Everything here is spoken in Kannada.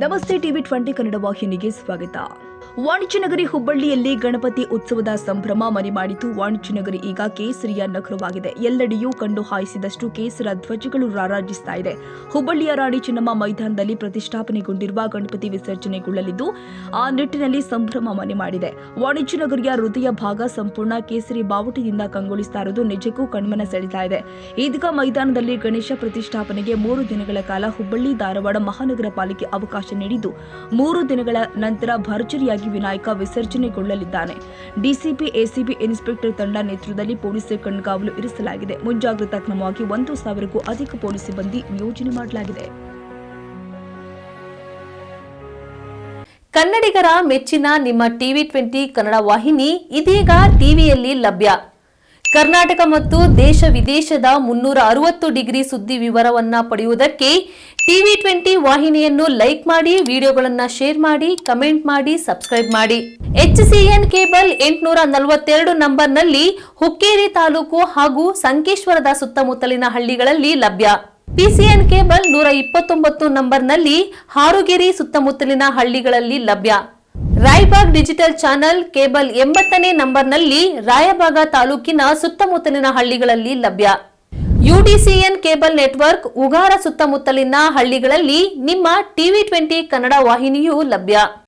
ನಮಸ್ತೆ ಟಿವಿ20 ಕನ್ನಡ ವಾಹಿನಿಗೆ ಸ್ವಾಗತ. ವಾಣಿಜ್ಯ ನಗರಿ ಹುಬ್ಬಳ್ಳಿಯಲ್ಲಿ ಗಣಪತಿ ಉತ್ಸವದ ಸಂಭ್ರಮ ಮನೆ ಮಾಡಿತು. ವಾಣಿಜ್ಯ ನಗರಿ ಈಗ ಕೇಸರಿಯ ನಗರವಾಗಿದೆ. ಎಲ್ಲೆಡೆಯೂ ಕಂಡು ಹಾಯಿಸಿದಷ್ಟು ಕೇಸರ ಧ್ವಜಗಳು ರಾರಾಜಿಸ್ತಾ ಇದೆ. ಹುಬ್ಬಳ್ಳಿಯ ರಾಣಿ ಚೆನ್ನಮ್ಮ ಮೈದಾನದಲ್ಲಿ ಪ್ರತಿಷ್ಠಾಪನೆಗೊಂಡಿರುವ ಗಣಪತಿ ವಿಸರ್ಜನೆಗೊಳ್ಳಲಿದ್ದು ಆ ನಿಟ್ಟಿನಲ್ಲಿ ಸಂಭ್ರಮ ಮನೆ ಮಾಡಿದೆ. ವಾಣಿಜ್ಯ ನಗರಿಯ ಹೃದಯ ಭಾಗ ಸಂಪೂರ್ಣ ಕೇಸರಿ ಬಾವುಟದಿಂದ ಕಂಗೊಳಿಸ್ತಾ ಇರೋದು ನಿಜಕ್ಕೂ ಕಣ್ಮನ ಸೆಳೀತಾ ಇದೆ. ಈದ್ಗಾ ಮೈದಾನದಲ್ಲಿ ಗಣೇಶ ಪ್ರತಿಷ್ಠಾಪನೆಗೆ 3 ದಿನಗಳ ಕಾಲ ಹುಬ್ಬಳ್ಳಿ ಧಾರವಾಡ ಮಹಾನಗರ ಪಾಲಿಕೆ ಅವಕಾಶ ನೀಡಿದ್ದು 3 ದಿನಗಳ ನಂತರ ಭರ್ಜರಿಯಾಗಿ ವಿನಾಯಕ ವಿಸರ್ಜನೆಗೊಳ್ಳಲಿದ್ದಾನೆ. ಡಿಸಿಪಿ ಎಸಿಬಿ ಇನ್ಸ್ಪೆಕ್ಟರ್ ತಂಡ ನೇತೃತ್ವದಲ್ಲಿ ಪೊಲೀಸ್ ಕಣ್ಗಾವಲು ಇರಿಸಲಾಗಿದೆ. ಮುಂಜಾಗ್ರತಾ ಕ್ರಮವಾಗಿ 1,000ಕ್ಕೂ ಅಧಿಕ ಪೊಲೀಸ್ ಸಿಬ್ಬಂದಿ ನಿಯೋಜನೆ ಮಾಡಲಾಗಿದೆ. ಕನ್ನಡಿಗರ ಮೆಚ್ಚಿನ ನಿಮ್ಮ ಟಿವಿ20 ಕನ್ನಡ ವಾಹಿನಿ ಇದೀಗ ಟಿವಿಯಲ್ಲಿ ಲಭ್ಯ. ಕರ್ನಾಟಕ ಮತ್ತು ದೇಶ ವಿದೇಶದ 360 ಡಿಗ್ರಿ ಸುದ್ದಿ ವಿವರವನ್ನ ಪಡೆಯುವುದಕ್ಕೆ ಟಿವಿ20 ವಾಹಿನಿಯನ್ನು ಲೈಕ್ ಮಾಡಿ, ವಿಡಿಯೋಗಳನ್ನು ಶೇರ್ ಮಾಡಿ, ಕಮೆಂಟ್ ಮಾಡಿ, ಸಬ್ಸ್ಕ್ರೈಬ್ ಮಾಡಿ. HCN ಕೇಬಲ್ 842 ನಂಬರ್ನಲ್ಲಿ ಹುಕ್ಕೇರಿ ತಾಲೂಕು ಹಾಗೂ ಸಂಕೇಶ್ವರದ ಸುತ್ತಮುತ್ತಲಿನ ಹಳ್ಳಿಗಳಲ್ಲಿ ಲಭ್ಯ. PCN ಕೇಬಲ್ 129 ನಂಬರ್ನಲ್ಲಿ ಹಾರುಗೆರೆ ಸುತ್ತಮುತ್ತಲಿನ ಹಳ್ಳಿಗಳಲ್ಲಿ ಲಭ್ಯ. ರಾಯಬಾಗ್ ಡಿಜಿಟಲ್ ಚಾನೆಲ್ ಕೇಬಲ್ 80ನೇ ನಂಬರ್ನಲ್ಲಿ ರಾಯಬಾಗ ತಾಲೂಕಿನ ಸುತ್ತಮುತ್ತಲಿನ ಹಳ್ಳಿಗಳಲ್ಲಿ ಲಭ್ಯ. UDCN ಕೇಬಲ್ ನೆಟ್ವರ್ಕ್ ಉಗಾರ ಸುತ್ತಮುತ್ತಲಿನ ಹಳ್ಳಿಗಳಲ್ಲಿ ನಿಮ್ಮ ಟಿವಿ20 ಕನ್ನಡ ವಾಹಿನಿಯೂ ಲಭ್ಯ.